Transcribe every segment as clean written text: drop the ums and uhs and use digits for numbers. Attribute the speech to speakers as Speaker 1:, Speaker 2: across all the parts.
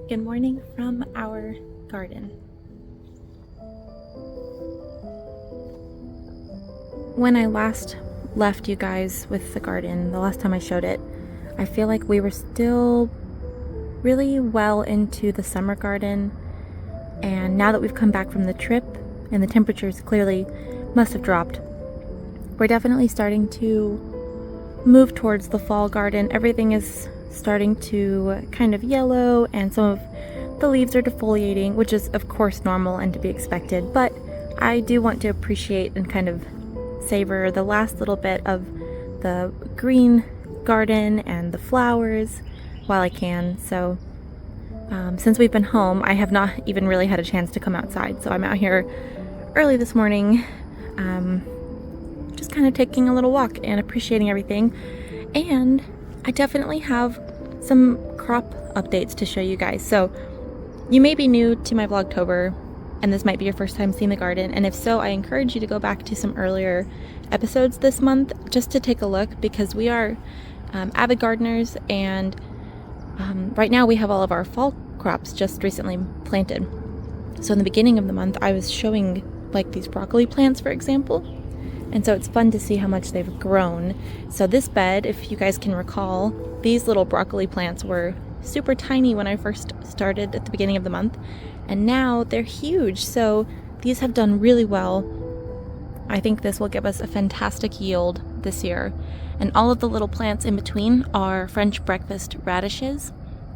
Speaker 1: Good morning from our garden. When I last left you guys with the garden, the last time I showed it, I feel like we were still really well into the summer garden, and now that we've come back from the trip and the temperatures clearly must have dropped, we're definitely starting to move towards the fall garden. Everything is starting to kind of yellow and some of the leaves are defoliating, which is of course normal and to be expected, but I do want to appreciate and kind of savor the last little bit of the green garden and the flowers while I can. So since we've been home, I have not even really had a chance to come outside, so I'm out here early this morning, just kind of taking a little walk and appreciating everything. And I definitely have some crop updates to show you guys. So you may be new to my Vlogtober, and this might be your first time seeing the garden, and if so, I encourage you to go back to some earlier episodes this month just to take a look, because we are avid gardeners, and right now we have all of our fall crops just recently planted. So in the beginning of the month I was showing like these broccoli plants, for example, and so it's fun to see how much they've grown. So this bed, if you guys can recall, these little broccoli plants were super tiny when I first started at the beginning of the month, and now they're huge. So these have done really well. I think this will give us a fantastic yield this year. And all of the little plants in between are French breakfast radishes.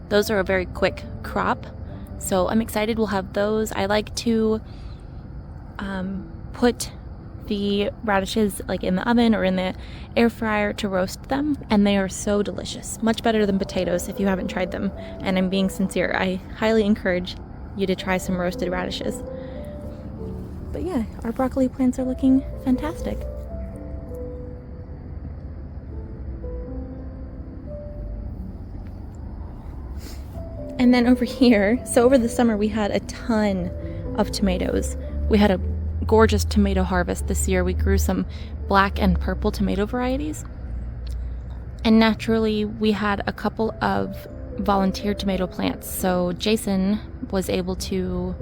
Speaker 1: Those are a very quick crop, so I'm excited we'll have those. I like to put the radishes like in the oven or in the air fryer to roast them, and they are so delicious. Much better than potatoes if you haven't tried them, and I'm being sincere. I highly encourage you to try some roasted radishes. But yeah, our broccoli plants are looking fantastic. And then over here, so over the summer we had a ton of tomatoes. We had a gorgeous tomato harvest this year. We grew some black and purple tomato varieties. And naturally, we had a couple of volunteer tomato plants. So Jason was able to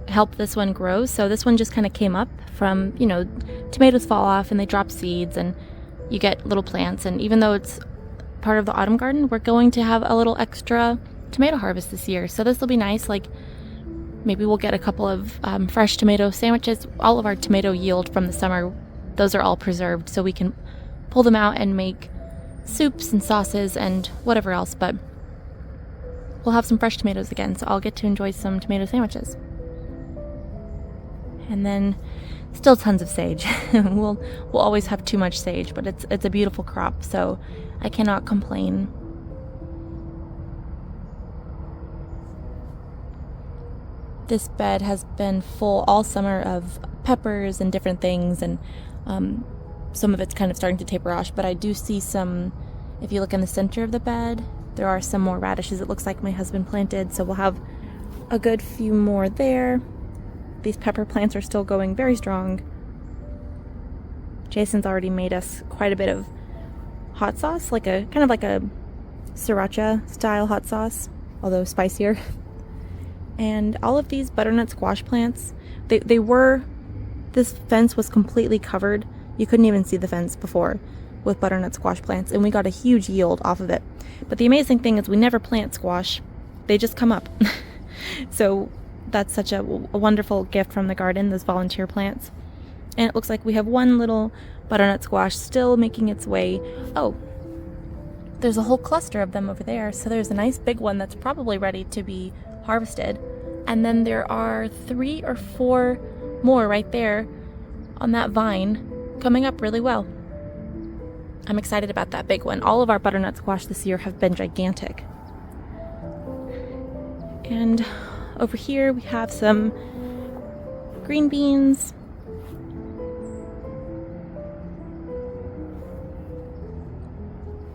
Speaker 1: help this one grow. So this one just kind of came up from, you know, tomatoes fall off and they drop seeds and you get little plants. And even though it's part of the autumn garden, we're going to have a little extra tomato harvest this year. So this will be nice. Like maybe we'll get a couple of fresh tomato sandwiches. All of our tomato yield from the summer, those are all preserved, so we can pull them out and make soups and sauces and whatever else. But we'll have some fresh tomatoes again, so I'll get to enjoy some tomato sandwiches. And then still tons of sage. We'll always have too much sage, but it's a beautiful crop, so I cannot complain. This bed has been full all summer of peppers and different things, and some of it's kind of starting to taper off, but I do see some, if you look in the center of the bed, there are some more radishes it looks like my husband planted, so we'll have a good few more there. These pepper plants are still going very strong. Jason's already made us quite a bit of hot sauce, like a kind of like a sriracha style hot sauce, although spicier. And all of these butternut squash plants, this fence was completely covered. You couldn't even see the fence before with butternut squash plants, and we got a huge yield off of it. But the amazing thing is we never plant squash. They just come up. So that's such a wonderful gift from the garden, those volunteer plants. And it looks like we have one little butternut squash still making its way. Oh, there's a whole cluster of them over there. So there's a nice big one that's probably ready to be harvested. And then there are 3 or 4 more right there on that vine coming up really well. I'm excited about that big one. All of our butternut squash this year have been gigantic. And over here we have some green beans.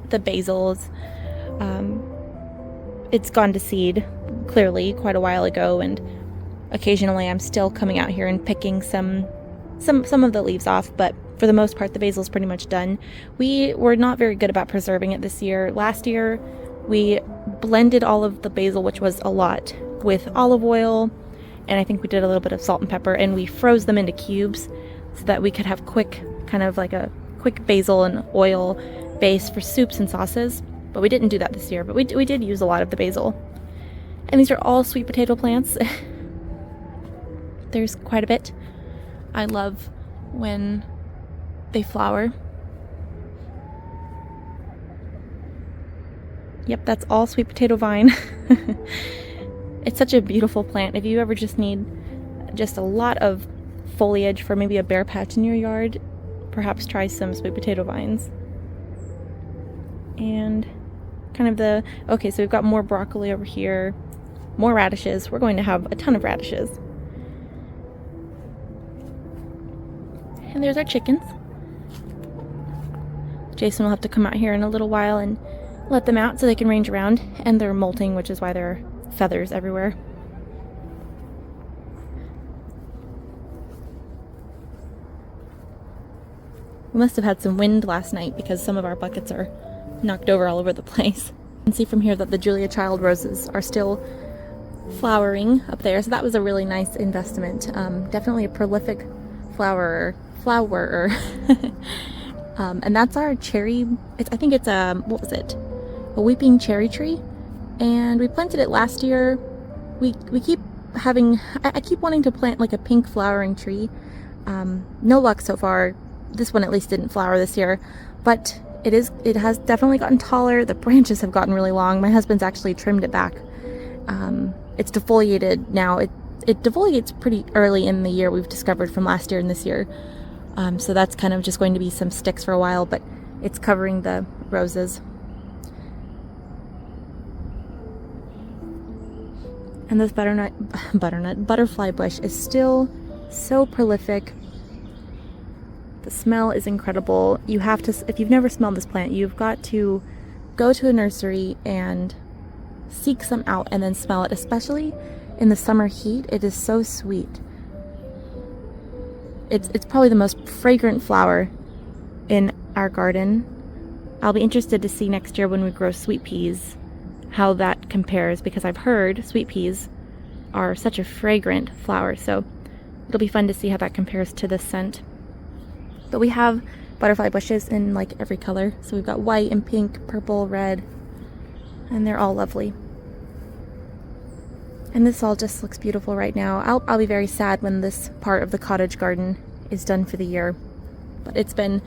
Speaker 1: The basils. It's gone to seed clearly quite a while ago, and occasionally I'm still coming out here and picking some of the leaves off, but for the most part the basil's pretty much done. We were not very good about preserving it this year. Last year We blended all of the basil, which was a lot, with olive oil, and I think we did a little bit of salt and pepper, and we froze them into cubes so that we could have quick, kind of like a quick basil and oil base for soups and sauces. But we didn't do that this year, but we did use a lot of the basil. And these are all sweet potato plants. There's quite a bit. I love when they flower. Yep, that's all sweet potato vine. It's such a beautiful plant. If you ever just need just a lot of foliage for maybe a bare patch in your yard, perhaps try some sweet potato vines. And kind of okay, so we've got more broccoli over here, more radishes. We're going to have a ton of radishes. And there's our chickens. Jason will have to come out here in a little while and let them out so they can range around. And they're molting, which is why there are feathers everywhere. We must have had some wind last night because some of our buckets are knocked over all over the place. You can see from here that the Julia Child roses are still flowering up there, so that was a really nice investment. Definitely a prolific flowerer. And that's our cherry. I think it's what was it? A weeping cherry tree, and we planted it last year. We keep having. I keep wanting to plant like a pink flowering tree. No luck so far. This one at least didn't flower this year, but it has definitely gotten taller. The branches have gotten really long. My husband's actually trimmed it back. It's defoliated now. It defoliates pretty early in the year, we've discovered, from last year and this year. So that's kind of just going to be some sticks for a while, but it's covering the roses. And this butterfly bush is still so prolific. The smell is incredible. You have to, if you've never smelled this plant, you've got to go to a nursery and seek some out and then smell it, especially in the summer heat. It is so sweet. It's probably the most fragrant flower in our garden. I'll be interested to see next year when we grow sweet peas how that compares, because I've heard sweet peas are such a fragrant flower, so it'll be fun to see how that compares to this scent. But we have butterfly bushes in like every color, so we've got white and pink, purple, red, and they're all lovely. And this all just looks beautiful right now. I'll be very sad when this part of the cottage garden is done for the year. But it's been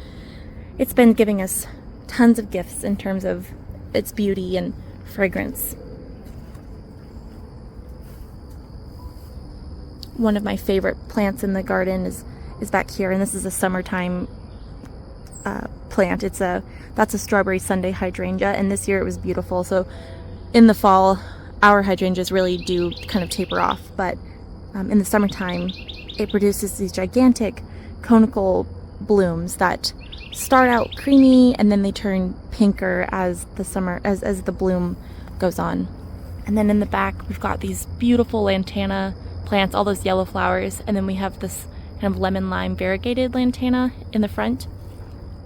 Speaker 1: giving us tons of gifts in terms of its beauty and fragrance. One of my favorite plants in the garden is back here, and this is a summertime plant. That's a strawberry Sunday hydrangea, and this year it was beautiful. So in the fall, our hydrangeas really do kind of taper off, but in the summertime it produces these gigantic conical blooms that start out creamy and then they turn pinker as the bloom goes on. And then in the back we've got these beautiful lantana plants, all those yellow flowers, and then we have this kind of lemon lime variegated lantana in the front.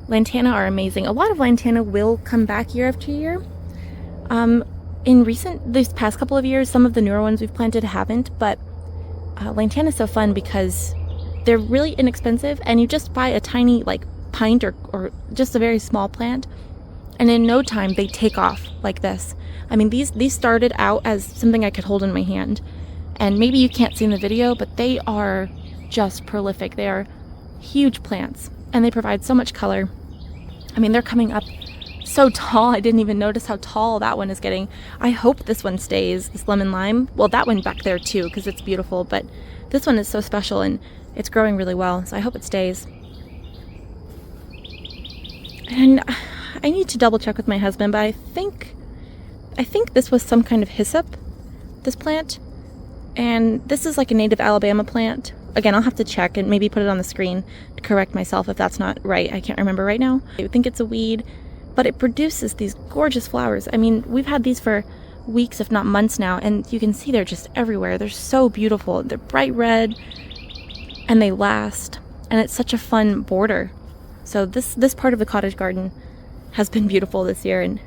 Speaker 1: Lantana are amazing. A lot of lantana will come back year after year. These past couple of years, some of the newer ones we've planted haven't, but lantana is so fun because they're really inexpensive, and you just buy a tiny like pint or just a very small plant, and in no time they take off like this. I mean, these started out as something I could hold in my hand, and maybe you can't see in the video, but they are just prolific. They are huge plants, and they provide so much color. I mean, they're coming up so tall. I didn't even notice how tall that one is getting. I hope this one stays, this lemon lime. Well, that one back there too, because it's beautiful, but this one is so special and it's growing really well, so I hope it stays. And I need to double check with my husband, but I think this was some kind of hyssop, this plant, and this is like a native Alabama plant. Again, I'll have to check and maybe put it on the screen to correct myself if that's not right. I can't remember right now. I think it's a weed, but it produces these gorgeous flowers. I mean, we've had these for weeks, if not months now, and you can see they're just everywhere. They're so beautiful. They're bright red, and they last, and it's such a fun border. So this part of the cottage garden has been beautiful this year, and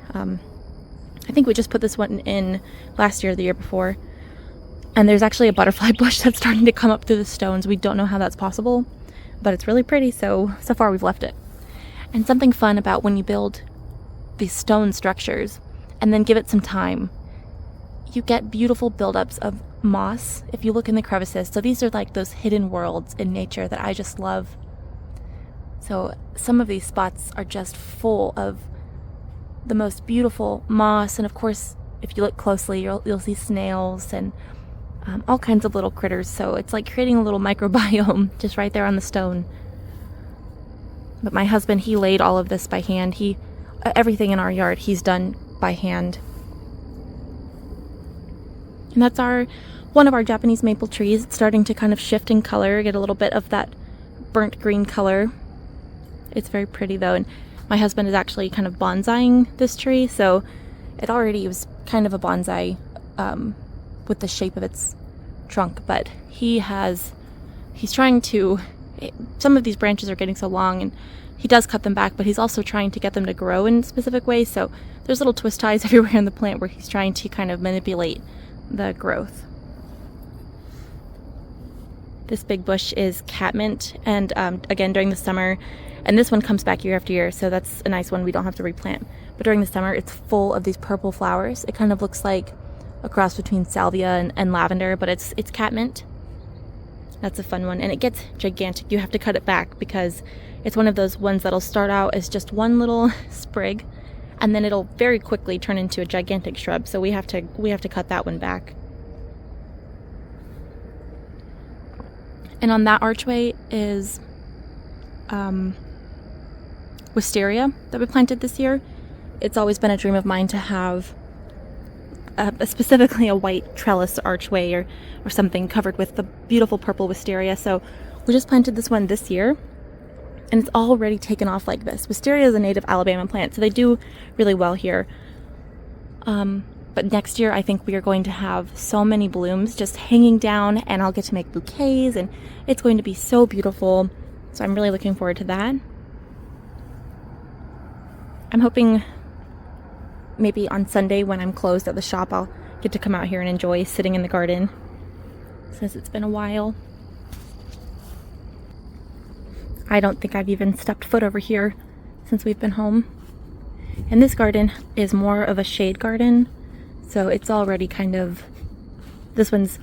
Speaker 1: I think we just put this one in last year or the year before. And there's actually a butterfly bush that's starting to come up through the stones. We don't know how that's possible, but it's really pretty, so far we've left it. And something fun about when you build these stone structures and then give it some time, you get beautiful buildups of moss if you look in the crevices. So these are like those hidden worlds in nature that I just love. So some of these spots are just full of the most beautiful moss, and of course if you look closely you'll see snails and all kinds of little critters. So it's like creating a little microbiome just right there on the stone. But my husband, he laid all of this by hand. Everything in our yard he's done by hand. And that's one of our Japanese maple trees. It's starting to kind of shift in color, get a little bit of that burnt green color. It's very pretty though, and my husband is actually kind of bonsaiing this tree, so it already was kind of a bonsai with the shape of its trunk, but he's trying to, some of these branches are getting so long and he does cut them back, but he's also trying to get them to grow in specific ways, so there's little twist ties everywhere in the plant where he's trying to kind of manipulate the growth. This big bush is catmint, and again during the summer, and this one comes back year after year, so that's a nice one, we don't have to replant. But during the summer it's full of these purple flowers. It kind of looks like a cross between salvia and lavender, but it's catmint. That's a fun one, and it gets gigantic. You have to cut it back because it's one of those ones that'll start out as just one little sprig, and then it'll very quickly turn into a gigantic shrub, so we have to cut that one back. And on that archway is wisteria that we planted this year. It's always been a dream of mine to have specifically a white trellis archway or something covered with the beautiful purple wisteria. So we just planted this one this year, and it's already taken off like this. Wisteria is a native Alabama plant, so they do really well here. But next year I think we are going to have so many blooms just hanging down, and I'll get to make bouquets, and it's going to be so beautiful. So I'm really looking forward to that. I'm hoping maybe on Sunday when I'm closed at the shop, I'll get to come out here and enjoy sitting in the garden, since it's been a while. I don't think I've even stepped foot over here since we've been home. And this garden is more of a shade garden, so it's already this one's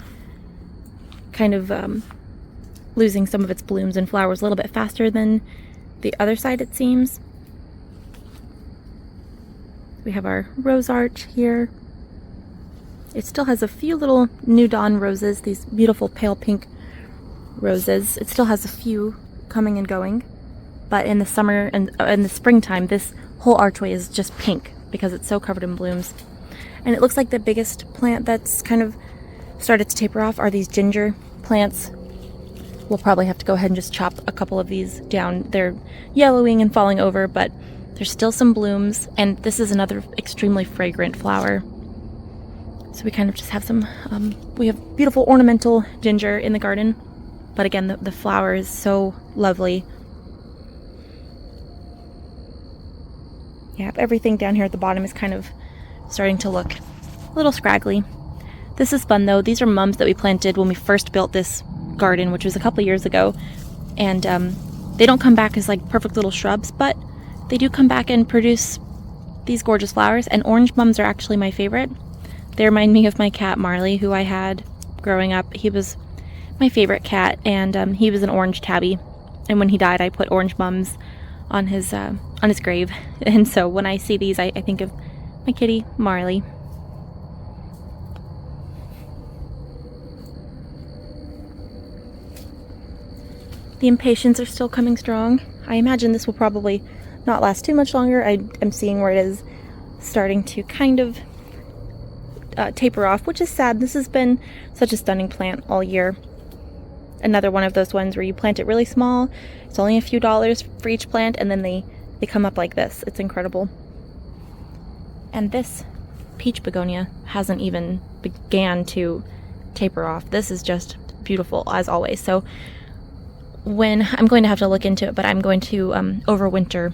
Speaker 1: kind of losing some of its blooms and flowers a little bit faster than the other side, it seems. We have our rose arch here. It still has a few little new dawn roses, these beautiful pale pink roses. It still has a few coming and going, but in the summer and in the springtime, this whole archway is just pink because it's so covered in blooms. And it looks like the biggest plant that's kind of started to taper off are these ginger plants. We'll probably have to go ahead and just chop a couple of these down. They're yellowing and falling over, but there's still some blooms, and this is another extremely fragrant flower. So we kind of just have some, we have beautiful ornamental ginger in the garden, but again, the flower is so lovely. Yeah, everything down here at the bottom is kind of starting to look a little scraggly. This is fun though. These are mums that we planted when we first built this garden, which was a couple years ago, and they don't come back as like perfect little shrubs, but they do come back and produce these gorgeous flowers. And orange mums are actually my favorite. They remind me of my cat Marley, who I had growing up. He was my favorite cat, and he was an orange tabby, and when he died I put orange mums on his grave. And so when I see these, I think of my kitty Marley. The impatiens are still coming strong. I imagine this will probably not last too much longer. I am seeing where it is starting to kind of taper off, which is sad. This has been such a stunning plant all year. Another one of those ones where you plant it really small. It's only a few dollars for each plant, and then they come up like this. It's incredible. And this peach begonia hasn't even began to taper off. This is just beautiful as always. So when I'm going to have to look into it, but I'm going to overwinter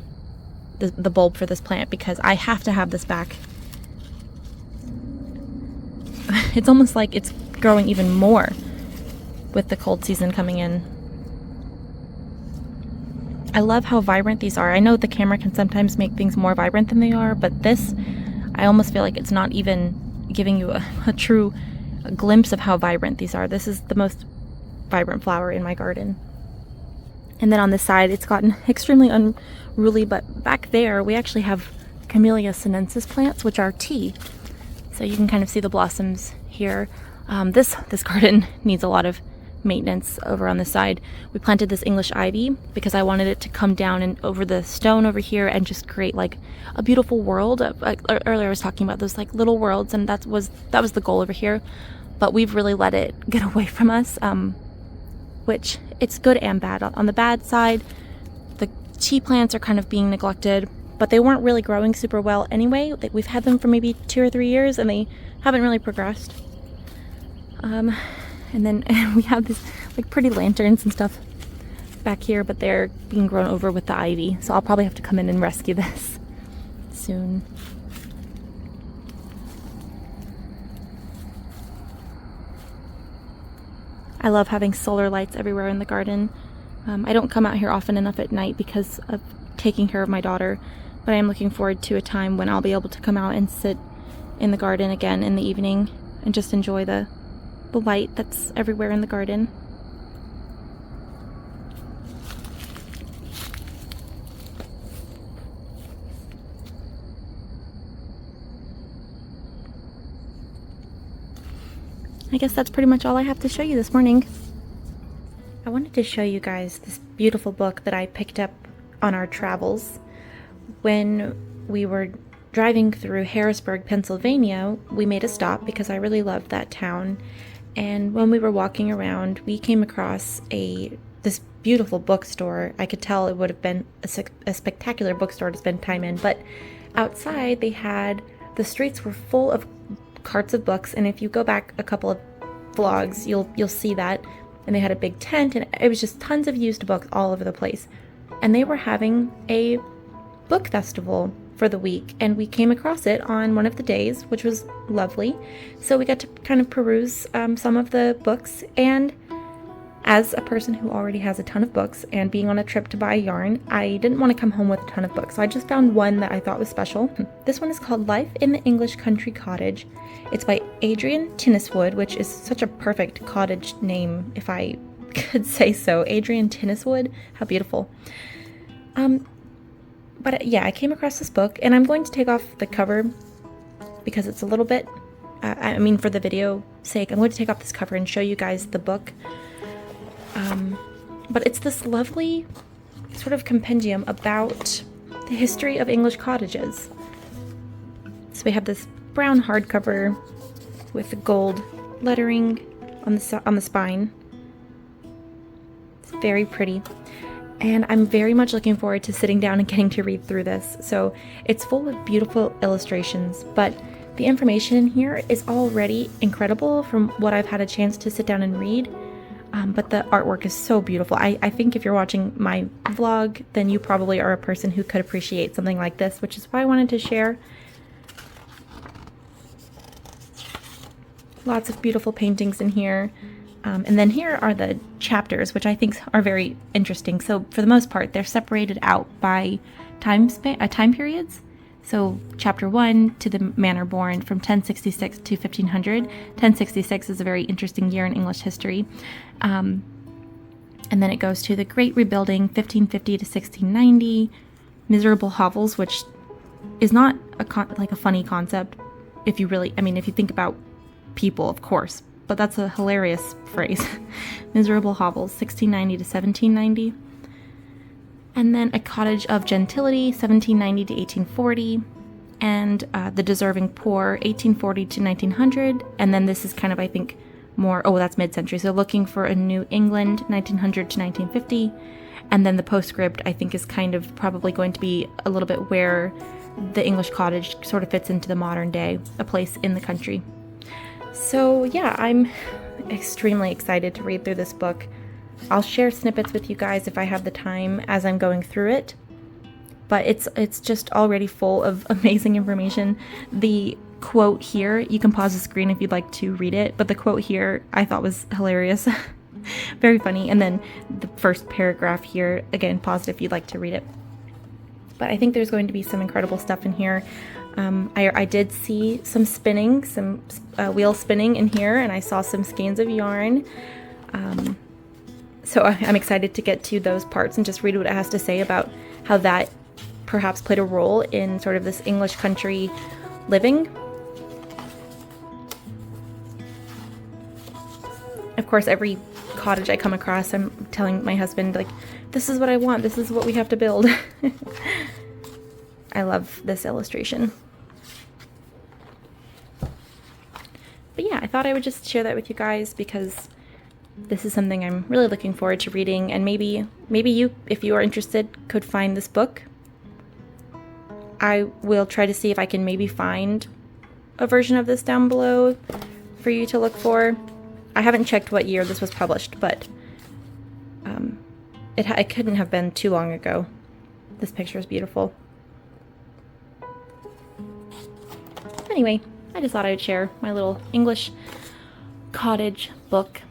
Speaker 1: the bulb for this plant because I have to have this back it's almost like it's growing even more with the cold season coming in. I love how vibrant these are. I know the camera can sometimes make things more vibrant than they are, but this, I almost feel like it's not even giving you a true glimpse of how vibrant these are. This is the most vibrant flower in my garden. And then on the side, it's gotten extremely unruly, but back there we actually have Camellia sinensis plants, which are tea. So you can kind of see the blossoms here. This garden needs a lot of maintenance over on the side. We planted this English ivy because I wanted it to come down and over the stone over here and just create like a beautiful world. Earlier I was talking about those like little worlds, and that was the goal over here, but we've really let it get away from us, which it's good and bad. On the bad side, the tea plants are kind of being neglected, but they weren't really growing super well anyway. We've had them for maybe 2 or 3 years and they haven't really progressed. And then we have these like pretty lanterns and stuff back here, but they're being grown over with the ivy. So I'll probably have to come in and rescue this soon. I love having solar lights everywhere in the garden. I don't come out here often enough at night because of taking care of my daughter, but I am looking forward to a time when I'll be able to come out and sit in the garden again in the evening and just enjoy the light that's everywhere in the garden. I guess that's pretty much all I have to show you this morning. I wanted to show you guys this beautiful book that I picked up on our travels. When we were driving through Harrisburg, Pennsylvania, we made a stop because I really loved that town. And when we were walking around, we came across this beautiful bookstore. I could tell it would have been a spectacular bookstore to spend time in, but outside the streets were full of carts of books, and if you go back a couple of vlogs, you'll see that. And they had a big tent, and it was just tons of used books all over the place. And they were having a book festival for the week, and we came across it on one of the days, which was lovely. So we got to kind of peruse some of the books, and as a person who already has a ton of books and being on a trip to buy yarn, I didn't want to come home with a ton of books, so I just found one that I thought was special. This one is called Life in the English Country Cottage. It's by Adrian Tinniswood, which is such a perfect cottage name, if I could say so. Adrian Tinniswood, how beautiful. But yeah, I came across this book, and I'm going to take off the cover because it's a little bit, for the video sake, I'm going to take off this cover and show you guys the book. But it's this lovely sort of compendium about the history of English cottages. So we have this brown hardcover with the gold lettering on the spine. It's very pretty. And I'm very much looking forward to sitting down and getting to read through this. So it's full of beautiful illustrations, but the information in here is already incredible from what I've had a chance to sit down and read. But the artwork is so beautiful. I think if you're watching my vlog, then you probably are a person who could appreciate something like this, which is why I wanted to share. Lots of beautiful paintings in here. And then here are the chapters, which I think are very interesting. So for the most part, they're separated out by time periods. So chapter 1, to the manor born, from 1066 to 1500. 1066 is a very interesting year in English history. And then it goes to the Great Rebuilding, 1550 to 1690. Miserable hovels, which is not like a funny concept if you think about people, of course. But that's a hilarious phrase. Miserable hovels, 1690 to 1790. And then A Cottage of Gentility, 1790 to 1840. And The Deserving Poor, 1840 to 1900. And then this is kind of, I think, more, that's mid-century. So Looking for a New England, 1900 to 1950. And then the postscript, I think, is kind of probably going to be a little bit where the English cottage sort of fits into the modern day, a place in the country. So yeah, I'm extremely excited to read through this book. I'll share snippets with you guys if I have the time as I'm going through it, but it's just already full of amazing information. The quote here, you can pause the screen if you'd like to read it, but the quote here I thought was hilarious. Very funny. And then the first paragraph here, again, pause it if you'd like to read it. But I think there's going to be some incredible stuff in here. I did see some spinning, some wheel spinning in here, and I saw some skeins of yarn. So I'm excited to get to those parts and just read what it has to say about how that perhaps played a role in sort of this English country living. Of course, every cottage I come across, I'm telling my husband, like, this is what I want, this is what we have to build. I love this illustration. But yeah, I thought I would just share that with you guys because this is something I'm really looking forward to reading, and maybe you, if you are interested, could find this book. I will try to see if I can maybe find a version of this down below for you to look for. I haven't checked what year this was published, but it couldn't have been too long ago. This picture is beautiful. Anyway, I just thought I would share my little English cottage book.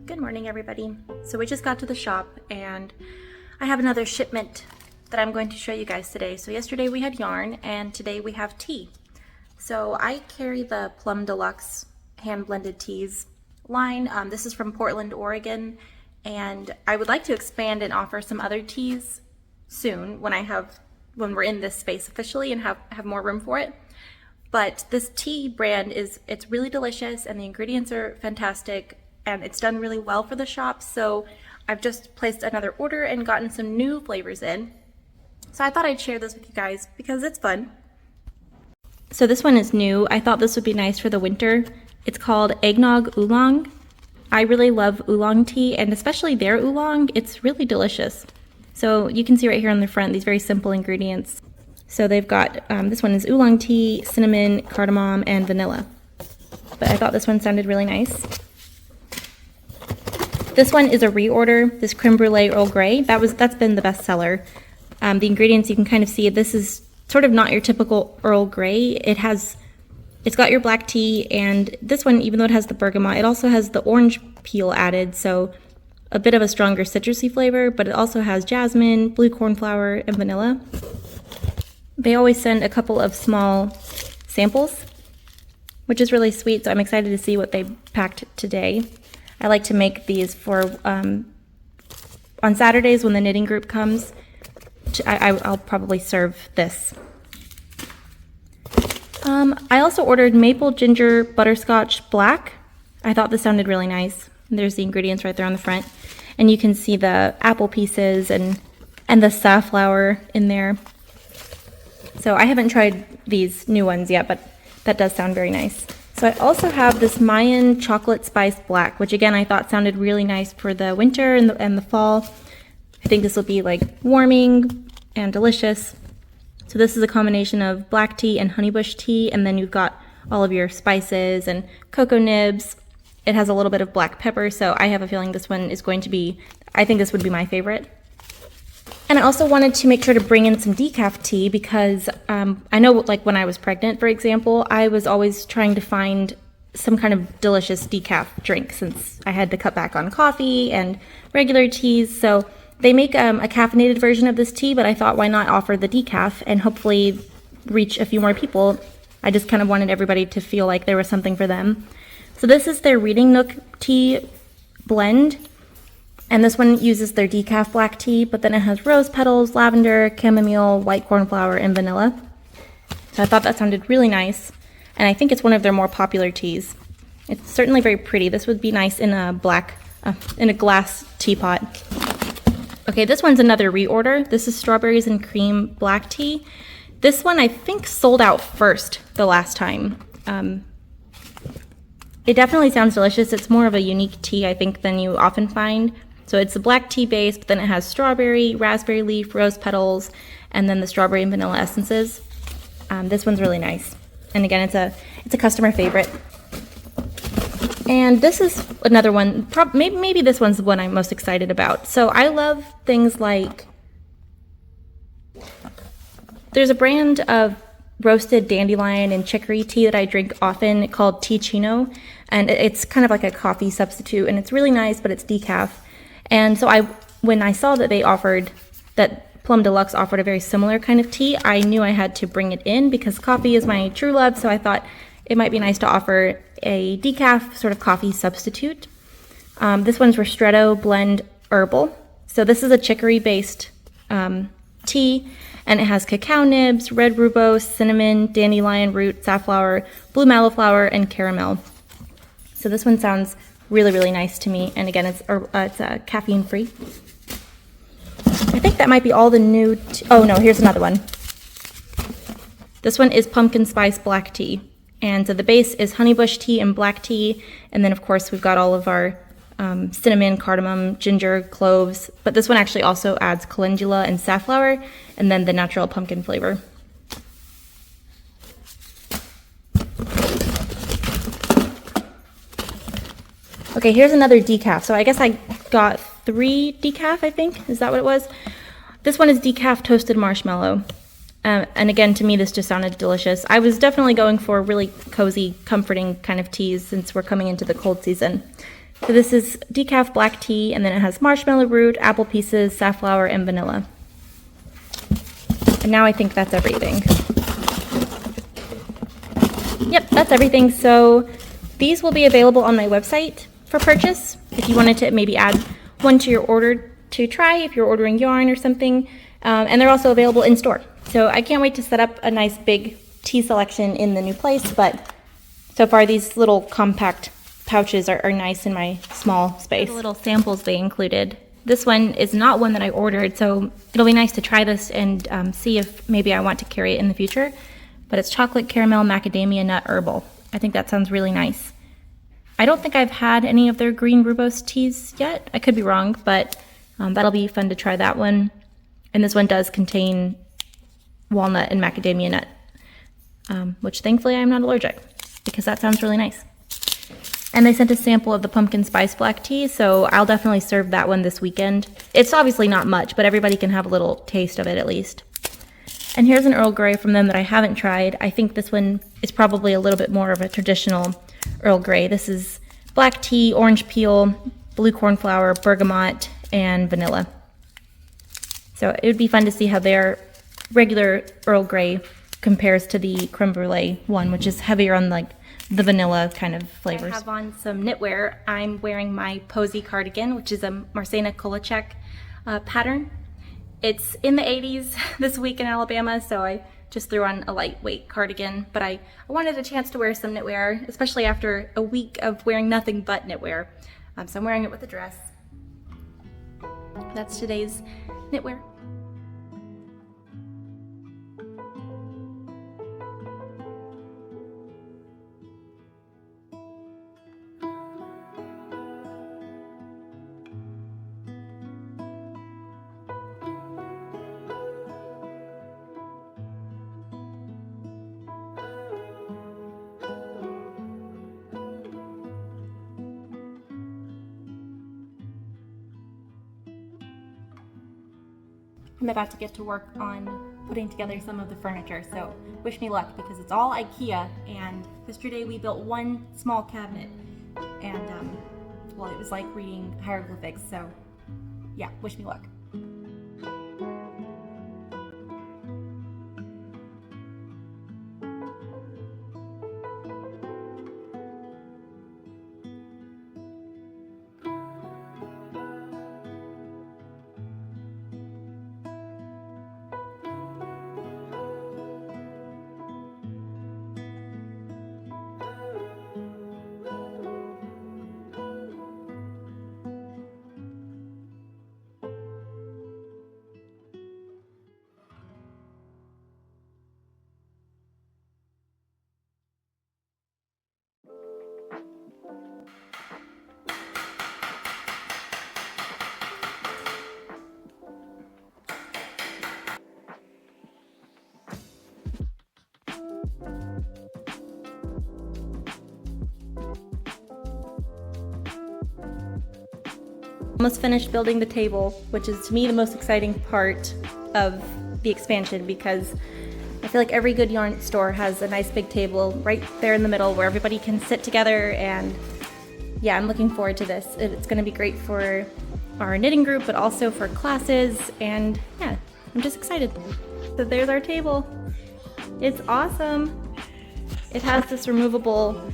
Speaker 1: Good morning, everybody. So we just got to the shop and I have another shipment that I'm going to show you guys today. So yesterday we had yarn and today we have tea. So I carry the Plum Deluxe hand blended teas line. This is from Portland, Oregon, and I would like to expand and offer some other teas soon when we're in this space officially and have more room for it. But this tea brand it's really delicious and the ingredients are fantastic. And it's done really well for the shop, so I've just placed another order and gotten some new flavors in. So I thought I'd share this with you guys because it's fun. So this one is new. I thought this would be nice for the winter. It's called Eggnog Oolong. I really love oolong tea, and especially their oolong. It's really delicious. So you can see right here on the front these very simple ingredients. So they've got, this one is oolong tea, cinnamon, cardamom, and vanilla. But I thought this one sounded really nice. This one is a reorder, this creme brulee Earl Grey. That's been the best seller. The ingredients you can kind of see, this is sort of not your typical Earl Grey. It's got your black tea, and this one, even though it has the bergamot, it also has the orange peel added, so a bit of a stronger citrusy flavor, but it also has jasmine, blue cornflower, and vanilla. They always send a couple of small samples, which is really sweet, so I'm excited to see what they packed today. I like to make these for, on Saturdays when the knitting group comes, I'll probably serve this. I also ordered maple ginger butterscotch black. I thought this sounded really nice. There's the ingredients right there on the front. And you can see the apple pieces and the safflower in there. So I haven't tried these new ones yet, but that does sound very nice. So I also have this Mayan chocolate spice black, which again I thought sounded really nice for the winter and the fall. I think this will be like warming and delicious. So this is a combination of black tea and honeybush tea, and then you've got all of your spices and cocoa nibs. It has a little bit of black pepper, so I have a feeling this one is going to be, I think this would be my favorite. And I also wanted to make sure to bring in some decaf tea because I know, like when I was pregnant, for example, I was always trying to find some kind of delicious decaf drink since I had to cut back on coffee and regular teas. So they make a caffeinated version of this tea, but I thought, why not offer the decaf and hopefully reach a few more people. I just kind of wanted everybody to feel like there was something for them. So this is their Reading Nook tea blend. And this one uses their decaf black tea, but then it has rose petals, lavender, chamomile, white cornflower, and vanilla. So I thought that sounded really nice. And I think it's one of their more popular teas. It's certainly very pretty. This would be nice in a in a glass teapot. Okay, this one's another reorder. This is strawberries and cream black tea. This one I think sold out first the last time. It definitely sounds delicious. It's more of a unique tea, I think, than you often find. So it's a black tea base, but then it has strawberry, raspberry leaf, rose petals, and then the strawberry and vanilla essences. This one's really nice. And again, it's a customer favorite. And this is another one, maybe this one's the one I'm most excited about. So I love things like, there's a brand of roasted dandelion and chicory tea that I drink often called Tea Chino. And it's kind of like a coffee substitute, and it's really nice, but it's decaf. And so when I saw that that Plum Deluxe offered a very similar kind of tea, I knew I had to bring it in because coffee is my true love, so I thought it might be nice to offer a decaf sort of coffee substitute. This one's Ristretto Blend Herbal. So this is a chicory-based tea, and it has cacao nibs, red rooibos, cinnamon, dandelion root, safflower, blue mallow and caramel. So this one sounds really, really nice to me. And again, it's caffeine free. I think that might be all the new. Oh no, here's another one. This one is pumpkin spice black tea. And so the base is honeybush tea and black tea. And then of course we've got all of our cinnamon, cardamom, ginger, cloves. But this one actually also adds calendula and safflower, and then the natural pumpkin flavor. Okay, here's another decaf. So I guess I got 3 decaf, I think. Is that what it was? This one is decaf toasted marshmallow. And again, to me, this just sounded delicious. I was definitely going for really cozy, comforting kind of teas since we're coming into the cold season. So this is decaf black tea, and then it has marshmallow root, apple pieces, safflower, and vanilla. And now I think that's everything. Yep, that's everything. So these will be available on my website for purchase if you wanted to maybe add one to your order to try if you're ordering yarn or something. And they're also available in store. So I can't wait to set up a nice big tea selection in the new place, but so far these little compact pouches are nice in my small space. The little samples they included. This one is not one that I ordered, so it'll be nice to try this and see if maybe I want to carry it in the future. But it's chocolate caramel macadamia nut herbal. I think that sounds really nice. I don't think I've had any of their green rooibos teas yet. I could be wrong, but that'll be fun to try that one. And this one does contain walnut and macadamia nut, which thankfully I'm not allergic because that sounds really nice. And they sent a sample of the pumpkin spice black tea, so I'll definitely serve that one this weekend. It's obviously not much, but everybody can have a little taste of it at least. And here's an Earl Grey from them that I haven't tried. I think this one is probably a little bit more of a traditional Earl Grey. This is black tea, orange peel, blue cornflower, bergamot, and vanilla. So it would be fun to see how their regular Earl Grey compares to the creme brulee one, which is heavier on like the vanilla kind of flavors. I have on some knitwear. I'm wearing my Posy cardigan, which is a Marcena Kolacek pattern. It's in the 80s this week in Alabama, so I just threw on a lightweight cardigan, but I wanted a chance to wear some knitwear, especially after a week of wearing nothing but knitwear. So I'm wearing it with a dress. That's today's knitwear. I'm about to get to work on putting together some of the furniture, so wish me luck because it's all IKEA, and yesterday we built one small cabinet, and well, it was like reading hieroglyphics, so yeah, wish me luck. Almost finished building the table, which is to me the most exciting part of the expansion because I feel like every good yarn store has a nice big table right there in the middle where everybody can sit together, and yeah, I'm looking forward to this. It's going to be great for our knitting group, but also for classes, and yeah, I'm just excited. So there's our table. It's awesome. It has this removable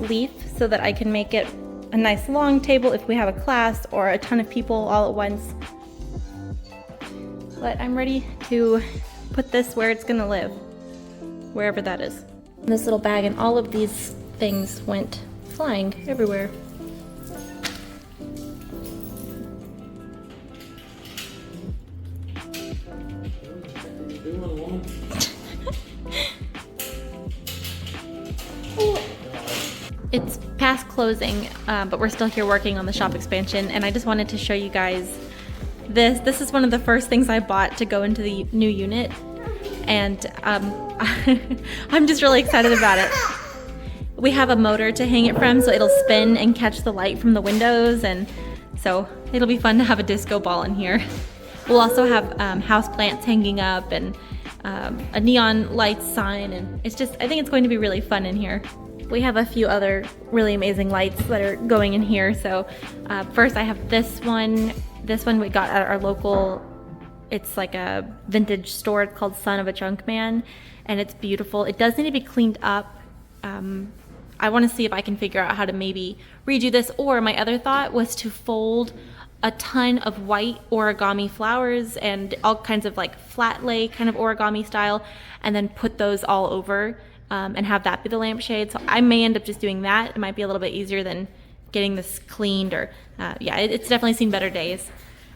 Speaker 1: leaf so that I can make it a nice long table if we have a class or a ton of people all at once. But I'm ready to put this where it's gonna live, wherever that is. This little bag and all of these things went flying everywhere. It's past closing, but we're still here working on the shop expansion, and I just wanted to show you guys this. This is one of the first things I bought to go into the new unit, and I'm just really excited about it. We have a motor to hang it from, so it'll spin and catch the light from the windows, and so it'll be fun to have a disco ball in here. We'll also have house plants hanging up and a neon lights sign, and I think it's going to be really fun in here. We have a few other really amazing lights that are going in here. So first I have this one. This one we got at our local, it's like a vintage store. It's called Son of a Junk Man, and it's beautiful. It does need to be cleaned up. I want to see if I can figure out how to maybe redo this, or my other thought was to fold a ton of white origami flowers and all kinds of like flat lay kind of origami style, and then put those all over and have that be the lampshade. So I may end up just doing that. It might be a little bit easier than getting this cleaned, or yeah, it's definitely seen better days.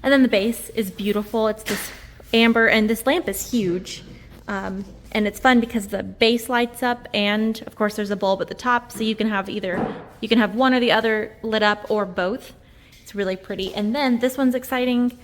Speaker 1: And then the base is beautiful. It's this amber, and this lamp is huge. And it's fun because the base lights up, and of course there's a bulb at the top, so you can have one or the other lit up, or both. It's really pretty. And then this one's exciting.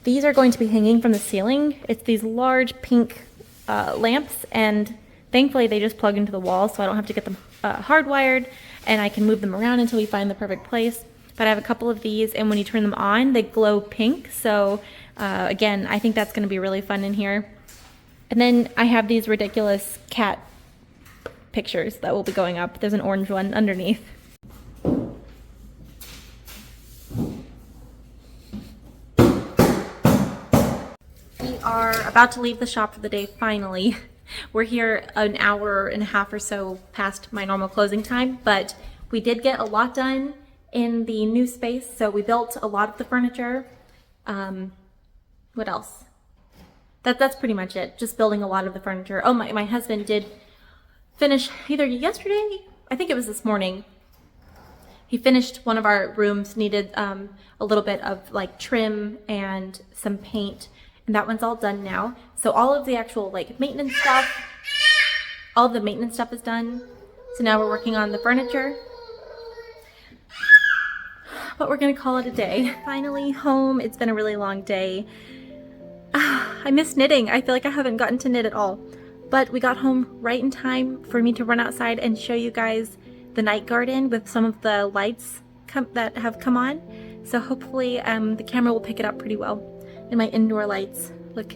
Speaker 1: These are going to be hanging from the ceiling. It's these large pink lamps, and thankfully they just plug into the wall, so I don't have to get them hardwired, and I can move them around until we find the perfect place. But I have a couple of these, and when you turn them on, they glow pink. So again, I think that's going to be really fun in here. And then I have these ridiculous cat pictures that will be going up. There's an orange one underneath. We are about to leave the shop for the day, finally. We're here an hour and a half or so past my normal closing time, but we did get a lot done in the new space. So we built a lot of the furniture. What else? That's pretty much it. Just building a lot of the furniture. Oh, my husband did finish either yesterday, I think it was this morning. He finished one of our rooms, needed a little bit of like trim and some paint, and that one's all done now. So all of the actual like maintenance stuff, all of the maintenance stuff is done. So now we're working on the furniture. But we're gonna call it a day. Finally home. It's been a really long day. I miss knitting. I feel like I haven't gotten to knit at all. But we got home right in time for me to run outside and show you guys the night garden with some of the lights that have come on. So hopefully the camera will pick it up pretty well. And my indoor lights. look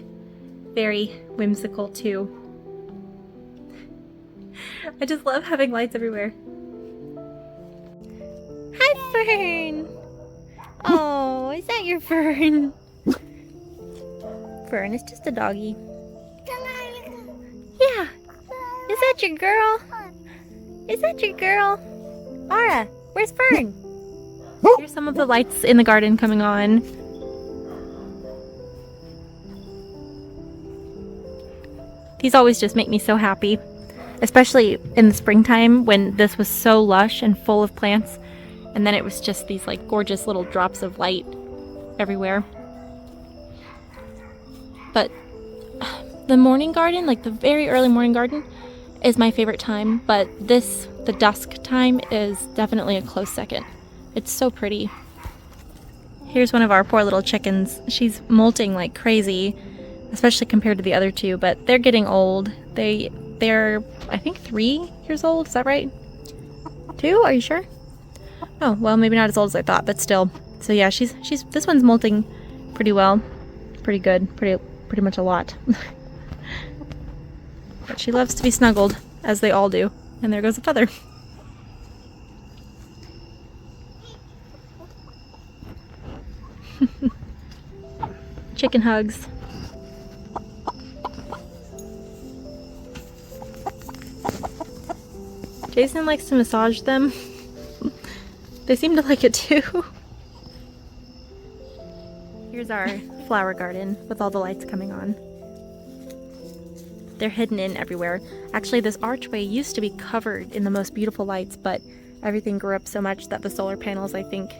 Speaker 1: very whimsical too. I just love having lights everywhere. Hi, Fern! Oh, is that your Fern? Fern is just a doggy. Yeah. Is that your girl? Is that your girl? Ara, where's Fern? Here's some of the lights in the garden coming on. These always just make me so happy, especially in the springtime when this was so lush and full of plants, and then it was just these like gorgeous little drops of light everywhere. But the morning garden, like the very early morning garden, is my favorite time, but the dusk time is definitely a close second. It's so pretty. Here's one of our poor little chickens. She's molting like crazy, especially compared to the other two, but they're getting old. They're I think 3 years old, is that right? 2? Are you sure? Oh, well, maybe not as old as I thought, but still. So yeah, this one's molting pretty well. Pretty good. Pretty much a lot. But she loves to be snuggled, as they all do. And there goes a feather. Chicken hugs. Jason likes to massage them. They seem to like it too. Here's our flower garden with all the lights coming on. They're hidden in everywhere. Actually, this archway used to be covered in the most beautiful lights, but everything grew up so much that the solar panels, I think...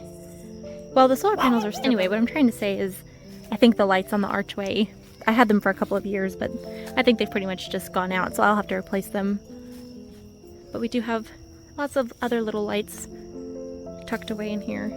Speaker 1: Well, the solar panels are still... Anyway, what I'm trying to say is, I think the lights on the archway, I had them for a couple of years, but I think they've pretty much just gone out, so I'll have to replace them. But we do have lots of other little lights tucked away in here.